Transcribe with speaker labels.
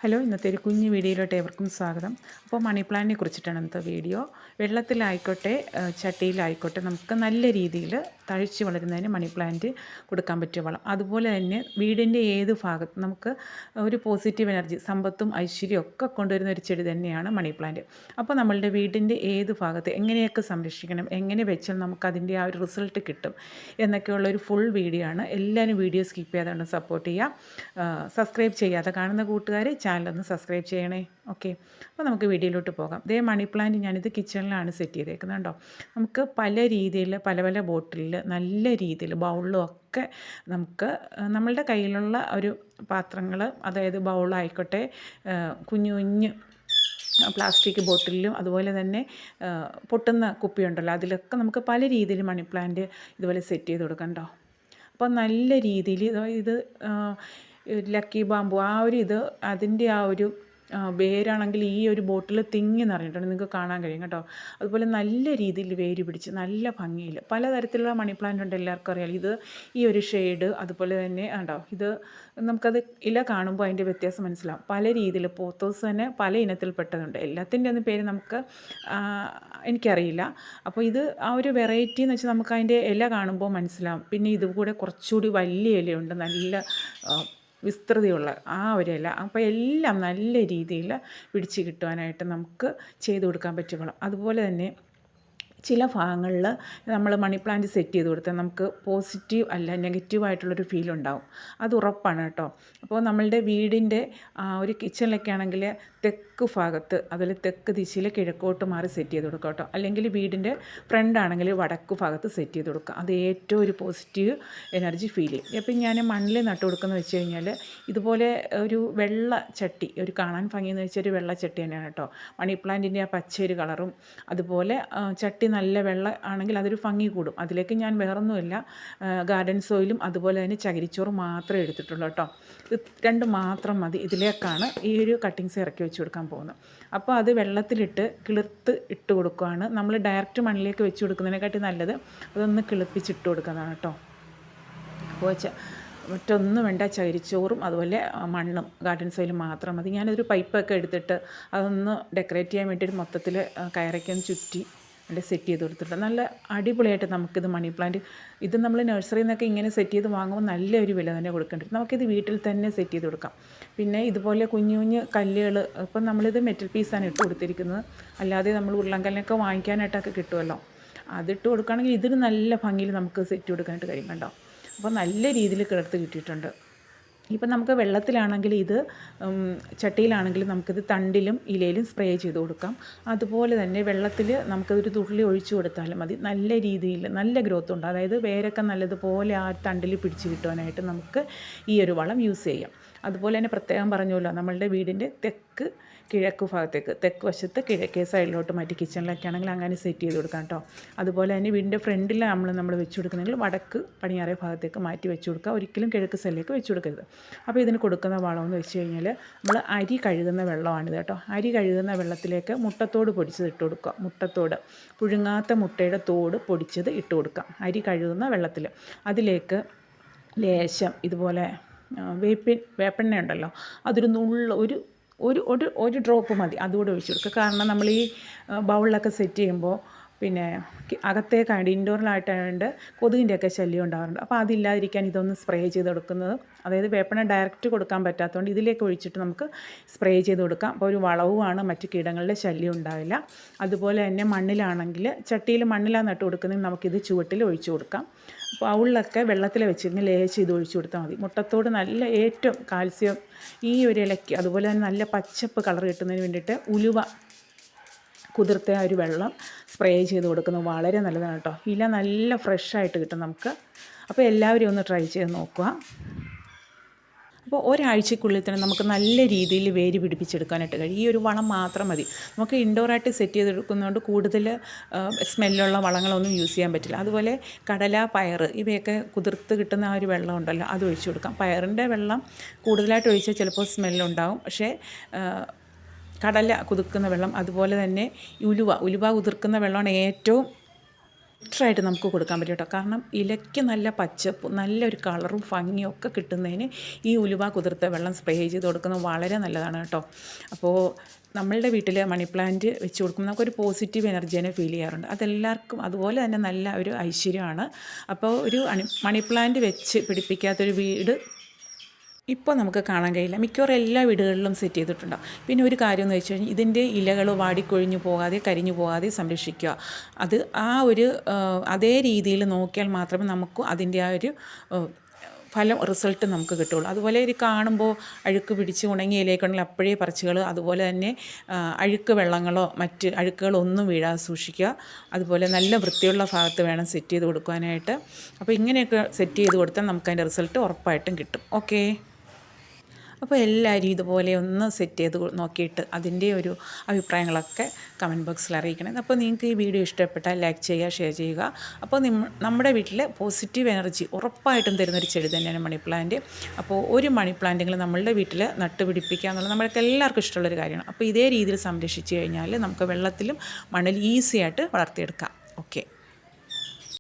Speaker 1: Hello, ഇന്നത്തെ ഒരു കുഞ്ഞു വീഡിയോയിലോട്ട് ഏവർക്കും സ്വാഗതം. അപ്പോൾ മണി പ്ലാന്റിനെ കുറിച്ചിട്ടാണ് ഇന്നത്തെ വീഡിയോ. വെള്ളത്തിലായിക്കോട്ടെ ചട്ടിയിലായിക്കോട്ടെ നമുക്ക് നല്ല രീതിയിൽ തഴച്ച് വളരുന്നതിന് മണി പ്ലാന്റ് കൊടുക്കാൻ പറ്റിയ വളം. അതുപോലെ തന്നെ വീടിൻ്റെ ഏത് ഭാഗത്ത് നമുക്ക് ഒരു പോസിറ്റീവ് എനർജി, സമ്പത്തും ഐശ്വര്യവും ഒക്കെ കൊണ്ടുവരുന്ന ഒരു ചെടി തന്നെയാണ് മണി പ്ലാന്റ്. അപ്പോൾ നമ്മളുടെ വീടിൻ്റെ ഏത് ഭാഗത്ത് എങ്ങനെയൊക്കെ സംരക്ഷിക്കണം, എങ്ങനെ വെച്ചാൽ നമുക്കതിൻ്റെ ആ ഒരു റിസൾട്ട് കിട്ടും എന്നൊക്കെയുള്ളൊരു ഫുൾ വീഡിയോ ആണ്. എല്ലാവരും വീഡിയോ സ്കിപ്പ് ചെയ്യാതെ സപ്പോർട്ട് ചെയ്യുക. സബ്സ്ക്രൈബ് ചെയ്യാതെ കാണുന്ന കൂട്ടുകാർ ചാനലൊന്ന് സബ്സ്ക്രൈബ് ചെയ്യണേ. ഓക്കെ, അപ്പോൾ നമുക്ക് വീഡിയോയിലോട്ട് പോകാം. ഇതേ മണി പ്ലാന്റ് ഞാനിത് കിച്ചണിലാണ് സെറ്റ് ചെയ്തേക്കുന്നത് കേട്ടോ. നമുക്ക് പല രീതിയിൽ പല പല ബോട്ടിലിൽ നല്ല രീതിയിൽ ബൗളിലും ഒക്കെ നമുക്ക് നമ്മളുടെ കയ്യിലുള്ള ഒരു പാത്രങ്ങൾ, അതായത് ബൗളായിക്കോട്ടെ, കുഞ്ഞു കുഞ്ഞ് പ്ലാസ്റ്റിക് ബോട്ടിലും, അതുപോലെ തന്നെ പൊട്ടുന്ന കുപ്പിയുണ്ടല്ലോ, അതിലൊക്കെ നമുക്ക് പല രീതിയിൽ മണി പ്ലാന്റ് ഇതുപോലെ സെറ്റ് ചെയ്ത് കൊടുക്കണ്ടോ. അപ്പോൾ നല്ല രീതിയിൽ ഇത് ലക്കി ബാമ്പു ആ ഒരു അതിൻ്റെ ആ ഒരു വേരാണെങ്കിൽ ഈ ഒരു ബോട്ടിൽ തിങ്ങി നിറഞ്ഞിട്ടുണ്ട്, നിങ്ങൾക്ക് കാണാൻ കഴിയും കേട്ടോ. അതുപോലെ നല്ല രീതിയിൽ വേര് പിടിച്ച് നല്ല ഭംഗിയിൽ പലതരത്തിലുള്ള മണി പ്ലാന്റ് ഉണ്ട്, എല്ലാവർക്കും അറിയാം. ഇത് ഈ ഒരു ഷെയ്ഡ്, അതുപോലെ തന്നെ ഉണ്ടോ, ഇത് നമുക്കത് ഇല കാണുമ്പോൾ അതിൻ്റെ വ്യത്യാസം മനസ്സിലാവും. പല രീതിയിൽ പോത്തോസ് തന്നെ പല ഇനത്തിൽപ്പെട്ടതുണ്ട്. എല്ലാത്തിൻ്റെ ഒന്നും പേര് നമുക്ക് എനിക്കറിയില്ല. അപ്പോൾ ഇത് ആ ഒരു വെറൈറ്റി എന്ന് വെച്ചാൽ നമുക്ക് അതിൻ്റെ ഇല കാണുമ്പോൾ മനസ്സിലാവും. പിന്നെ ഇതുകൂടെ കുറച്ചുകൂടി വലിയ ഇലയുണ്ട്, നല്ല വിസ്തൃതിയുള്ള ആ ഒരു ഇല. അപ്പോൾ എല്ലാം നല്ല രീതിയിൽ പിടിച്ച് കിട്ടുവാനായിട്ട് നമുക്ക് ചെയ്ത് കൊടുക്കാൻ പറ്റിയ വളം. അതുപോലെ തന്നെ ചില ഭാഗങ്ങളിൽ നമ്മൾ മണി പ്ലാന്റ് സെറ്റ് ചെയ്ത് കൊടുത്താൽ നമുക്ക് പോസിറ്റീവ് അല്ല നെഗറ്റീവായിട്ടുള്ളൊരു ഫീൽ ഉണ്ടാവും. അത് ഉറപ്പാണ് കേട്ടോ. അപ്പോൾ നമ്മളുടെ വീടിൻ്റെ ഒരു കിച്ചണിലൊക്കെ ആണെങ്കിൽ തെക്ക് ഭാഗത്ത്, അതുപോലെ തെക്ക് ദിശയിൽ കിഴക്കോട്ട് മാറി സെറ്റ് ചെയ്ത് കൊടുക്കുക കേട്ടോ. അല്ലെങ്കിൽ വീടിൻ്റെ ഫ്രണ്ട് ആണെങ്കിൽ വടക്ക് ഭാഗത്ത് സെറ്റ് ചെയ്ത് കൊടുക്കുക. അത് ഏറ്റവും ഒരു പോസിറ്റീവ് എനർജി ഫീൽ ചെയ്യും. അപ്പം ഞാൻ മണ്ണിൽ നട്ട് കൊടുക്കുന്നത് വെച്ച് കഴിഞ്ഞാൽ ഇതുപോലെ ഒരു വെള്ള ചട്ടി, ഒരു കാണാൻ ഭംഗിയെന്ന് വെച്ചാൽ ഒരു വെള്ള ചട്ടി തന്നെയാണ് കേട്ടോ. മണി പ്ലാന്റിൻ്റെ ആ പച്ചയൊരു കളറും, അതുപോലെ ചട്ടി നല്ല വെള്ള ആണെങ്കിൽ അതൊരു ഭംഗി കൂടും. അതിലേക്ക് ഞാൻ വേറൊന്നുമില്ല, ഗാർഡൻ സോയിലും അതുപോലെ തന്നെ ചകിരിച്ചോറും മാത്രമേ എടുത്തിട്ടുള്ളൂ കേട്ടോ. ഇത് രണ്ടും മാത്രം മതി. ഇതിലേക്കാണ് ഈ ഒരു കട്ടിങ്സ് ഇറക്കി വെച്ച് കൊടുക്കാൻ പോകുന്നത്. അപ്പോൾ അത് വെള്ളത്തിലിട്ട് കിളിർത്ത് ഇട്ട് കൊടുക്കുകയാണ്. നമ്മൾ ഡയറക്റ്റ് മണ്ണിലേക്ക് വെച്ച് കൊടുക്കുന്നതിനെക്കാട്ടി നല്ലത് അതൊന്ന് കിളിപ്പിച്ചിട്ട് കൊടുക്കുന്നതാണ് കേട്ടോ. അപ്പോൾ മറ്റൊന്നും വേണ്ട, ചകിരിച്ചോറും അതുപോലെ മണ്ണും ഗാർഡൻ സോയിലും മാത്രം മതി. ഞാനൊരു പൈപ്പൊക്കെ എടുത്തിട്ട് അതൊന്ന് ഡെക്കറേറ്റ് ചെയ്യാൻ വേണ്ടി ഒരു മൊത്തത്തിൽ കയറയ്ക്കൊന്ന് ചുറ്റി അതിൻ്റെ സെറ്റ് ചെയ്ത് കൊടുത്തിട്ട് നല്ല അടിപൊളിയായിട്ട് നമുക്കിത് മണി പ്ലാന്റ്, ഇത് നമ്മൾ നഴ്സറിയിൽ നിന്നൊക്കെ ഇങ്ങനെ സെറ്റ് ചെയ്ത് വാങ്ങുമ്പോൾ നല്ലൊരു വില തന്നെ കൊടുക്കേണ്ടി വരും. നമുക്കിത് വീട്ടിൽ തന്നെ സെറ്റ് ചെയ്ത് കൊടുക്കാം. പിന്നെ ഇതുപോലെ കുഞ്ഞു കുഞ്ഞ് കല്ലുകൾ, ഇപ്പം നമ്മളിത് മെറ്റൽ പീസാണ് ഇട്ട് കൊടുത്തിരിക്കുന്നത്. അല്ലാതെ നമ്മൾ ഉരുളൻകല്ലൊക്കെ വാങ്ങിക്കാനായിട്ടൊക്കെ കിട്ടുമല്ലോ, അതിട്ട് കൊടുക്കുകയാണെങ്കിൽ ഇതിന് നല്ല ഭംഗിയിൽ നമുക്ക് സെറ്റ് കൊടുക്കാനായിട്ട് കഴിയും കേട്ടോ. അപ്പോൾ നല്ല രീതിയിൽ കിളർത്ത് കിട്ടിയിട്ടുണ്ട്. ഇപ്പം നമുക്ക് വെള്ളത്തിലാണെങ്കിൽ ഇത്, ചട്ടിയിലാണെങ്കിൽ നമുക്കിത് തണ്ടിലും ഇലയിലും സ്പ്രേ ചെയ്ത് കൊടുക്കാം. അതുപോലെ തന്നെ വെള്ളത്തിൽ നമുക്കതൊരു തുള്ളി ഒഴിച്ചു കൊടുത്താലും മതി. നല്ല രീതിയിൽ നല്ല ഗ്രോത്ത് ഉണ്ട്, അതായത് വേരൊക്കെ നല്ലതുപോലെ ആ തണ്ടിൽ പിടിച്ച് കിട്ടുവാനായിട്ട് നമുക്ക് ഈ ഒരു വളം യൂസ് ചെയ്യാം. അതുപോലെ തന്നെ പ്രത്യേകം പറഞ്ഞല്ലോ, നമ്മളുടെ വീടിൻ്റെ തെക്ക് കിഴക്ക് ഭാഗത്തേക്ക്, തെക്ക് വശത്ത് കിഴക്കേ സൈഡിലോട്ട് മാറ്റി കിച്ചണിലൊക്കെ ആണെങ്കിൽ അങ്ങനെ സെറ്റ് ചെയ്ത് കൊടുക്കാം കേട്ടോ. അതുപോലെ തന്നെ വീടിൻ്റെ ഫ്രണ്ടിൽ നമ്മൾ വെച്ച് കൊടുക്കുന്നെങ്കിൽ വടക്ക് പടിഞ്ഞാറേ ഭാഗത്തേക്ക് മാറ്റി വെച്ച് കൊടുക്കുക. ഒരിക്കലും കിഴക്ക് സൈഡിലേക്ക് വെച്ച് കൊടുക്കരുത്. അപ്പോൾ ഇതിന് കൊടുക്കുന്ന വളമെന്ന് വെച്ച് കഴിഞ്ഞാൽ നമ്മൾ അരി കഴുകുന്ന വെള്ളമാണിത് കേട്ടോ. അരി കഴുകുന്ന വെള്ളത്തിലേക്ക് മുട്ടത്തോട് പൊടിച്ചത് ഇട്ട് കൊടുക്കുക. മുട്ടത്തോട്, പുഴുങ്ങാത്ത മുട്ടയുടെ തോട് പൊടിച്ചത് ഇട്ട് കൊടുക്കാം അരി കഴുകുന്ന വെള്ളത്തിൽ. അതിലേക്ക് ലേശം ഇതുപോലെ വേപ്പെണ്ണ ഉണ്ടല്ലോ, അതൊരു നുള്ള ഒരു ഒരു ഒരു ഒരു ഡ്രോപ്പ് മതി, അതുകൂടെ ഒഴിച്ച് കൊടുക്കുക. കാരണം നമ്മൾ ഈ ബൗളിലൊക്കെ സെറ്റ് ചെയ്യുമ്പോൾ പിന്നെ അകത്തേക്കായിട്ട് ഇൻഡോറിലായിട്ടായതുകൊണ്ട് കൊതുകിൻ്റെയൊക്കെ ശല്യം ഉണ്ടാകാറുണ്ട്. അപ്പോൾ അതില്ലാതിരിക്കാൻ ഇതൊന്ന് സ്പ്രേ ചെയ്ത് കൊടുക്കുന്നത്, അതായത് വേപ്പെണ്ണ ഡയറക്റ്റ് കൊടുക്കാൻ പറ്റാത്തതുകൊണ്ട് ഇതിലേക്ക് ഒഴിച്ചിട്ട് നമുക്ക് സ്പ്രേ ചെയ്ത് കൊടുക്കാം. അപ്പോൾ ഒരു വളവുമാണ്, മറ്റ് കീടങ്ങളുടെ ശല്യം ഉണ്ടാവില്ല. അതുപോലെ തന്നെ മണ്ണിലാണെങ്കിൽ, ചട്ടിയിൽ മണ്ണിലാണ് നട്ട് കൊടുക്കുന്നതെങ്കിൽ നമുക്കിത് ചുവട്ടിൽ ഒഴിച്ചു കൊടുക്കാം. ബൗളിലൊക്കെ വെള്ളത്തിൽ വെച്ചിരുന്ന് ലേശം ഇത് ഒഴിച്ചു കൊടുത്താൽ മതി. മുട്ടത്തോട് നല്ല ഏറ്റവും കാൽസ്യം ഈ ഒരു ഇലയ്ക്ക്, അതുപോലെ തന്നെ നല്ല പച്ചപ്പ് കളർ കിട്ടുന്നതിന് വേണ്ടിയിട്ട് ഉലുവ കുതിർത്ത ആ ഒരു വെള്ളം സ്പ്രേ ചെയ്ത് കൊടുക്കുന്നത് വളരെ നല്ലതാണ് കേട്ടോ. ഇല നല്ല ഫ്രഷായിട്ട് കിട്ടും നമുക്ക്. അപ്പോൾ എല്ലാവരും ഒന്ന് ട്രൈ ചെയ്ത് നോക്കുക. അപ്പോൾ ഒരാഴ്ചക്കുള്ളിൽ തന്നെ നമുക്ക് നല്ല രീതിയിൽ വേര് പിടിപ്പിച്ചെടുക്കാനായിട്ട് കഴിയും. ഈ ഒരു വളം മാത്രം മതി. നമുക്ക് ഇൻഡോറായിട്ട് സെറ്റ് ചെയ്തെടുക്കുന്നതുകൊണ്ട് കൂടുതൽ സ്മെല്ലുള്ള വളങ്ങളൊന്നും യൂസ് ചെയ്യാൻ പറ്റില്ല. അതുപോലെ കടല, പയർ ഇവയൊക്കെ കുതിർത്ത് കിട്ടുന്ന ആ ഒരു വെള്ളം ഉണ്ടല്ലോ, അത് ഒഴിച്ചു കൊടുക്കാം. പയറിൻ്റെ വെള്ളം കൂടുതലായിട്ട് ഒഴിച്ചാൽ ചിലപ്പോൾ സ്മെല്ലുണ്ടാവും. പക്ഷേ കടല കുതിർക്കുന്ന വെള്ളം, അതുപോലെ തന്നെ ഉലുവ കുതിർക്കുന്ന വെള്ളമാണ് ഏറ്റവും ബെറ്ററായിട്ട് നമുക്ക് കൊടുക്കാൻ പറ്റും കേട്ടോ. കാരണം ഇലയ്ക്ക് നല്ല പച്ചപ്പും നല്ലൊരു കളറും ഭംഗിയും ഒക്കെ കിട്ടുന്നതിന് ഈ ഉലുവ കുതിർത്ത വെള്ളം സ്പ്രേ ചെയ്ത് കൊടുക്കുന്നത് വളരെ നല്ലതാണ് കേട്ടോ. അപ്പോൾ നമ്മളുടെ വീട്ടിൽ മണി പ്ലാന്റ് വെച്ച് കൊടുക്കുമ്പോൾ നമുക്കൊരു പോസിറ്റീവ് എനർജി തന്നെ ഫീൽ ചെയ്യാറുണ്ട്. അതെല്ലാവർക്കും അതുപോലെ തന്നെ നല്ല ഒരു ഐശ്വര്യമാണ്. അപ്പോൾ ഒരു മണി പ്ലാന്റ് വെച്ച് പിടിപ്പിക്കാത്തൊരു വീട് ഇപ്പോൾ നമുക്ക് കാണാൻ കഴിയില്ല. മിക്കവാറും എല്ലാ വീടുകളിലും സെറ്റ് ചെയ്തിട്ടുണ്ടാവും. പിന്നെ ഒരു കാര്യം എന്ന് വെച്ച് കഴിഞ്ഞാൽ ഇതിൻ്റെ ഇലകൾ വാടിക്കൊഴിഞ്ഞു പോകാതെ കരിഞ്ഞു പോകാതെ സംരക്ഷിക്കുക. അത് ആ ഒരു അതേ രീതിയിൽ നോക്കിയാൽ മാത്രമേ നമുക്ക് അതിൻ്റെ ആ ഒരു ഫലം റിസൾട്ട് നമുക്ക് കിട്ടുള്ളൂ. അതുപോലെ ഇത് കാണുമ്പോൾ അഴുക്ക് പിടിച്ച് ഉണങ്ങിയ ഇലയൊക്കെയാണെങ്കിൽ അപ്പോഴേ പറിച്ചുകൾ. അതുപോലെ തന്നെ അഴുക്ക് വെള്ളങ്ങളോ മറ്റ് അഴുക്കുകളോ ഒന്നും വീഴാതെ സൂക്ഷിക്കുക. അതുപോലെ നല്ല വൃത്തിയുള്ള ഭാഗത്ത് വേണം സെറ്റ് ചെയ്ത് കൊടുക്കാനായിട്ട്. അപ്പോൾ ഇങ്ങനെയൊക്കെ സെറ്റ് ചെയ്ത് കൊടുത്താൽ നമുക്കതിൻ്റെ റിസൾട്ട് ഉറപ്പായിട്ടും കിട്ടും. ഓക്കേ, അപ്പോൾ എല്ലാവരും ഇതുപോലെ ഒന്ന് സെറ്റ് ചെയ്ത് നോക്കിയിട്ട് അതിൻ്റെ ഒരു അഭിപ്രായങ്ങളൊക്കെ കമൻറ്റ് ബോക്സിൽ അറിയിക്കണം. അപ്പോൾ നിങ്ങൾക്ക് ഈ വീഡിയോ ഇഷ്ടപ്പെട്ടാൽ ലൈക്ക് ചെയ്യുക, ഷെയർ ചെയ്യുക. അപ്പോൾ നമ്മുടെ വീട്ടിൽ പോസിറ്റീവ് എനർജി ഉറപ്പായിട്ടും തരുന്നൊരു ചെടി തന്നെയാണ് മണി പ്ലാന്റ്. അപ്പോൾ ഒരു മണി പ്ലാന്റെങ്കിലും നമ്മളുടെ വീട്ടിൽ നട്ടുപിടിപ്പിക്കുക എന്നുള്ളത് നമ്മൾക്ക് എല്ലാവർക്കും ഇഷ്ടമുള്ളൊരു കാര്യമാണ്. അപ്പോൾ ഇതേ രീതിയിൽ സംരക്ഷിച്ച് കഴിഞ്ഞാൽ നമുക്ക് വെള്ളത്തിലും മണ്ണിൽ ഈസി ആയിട്ട് വളർത്തിയെടുക്കാം.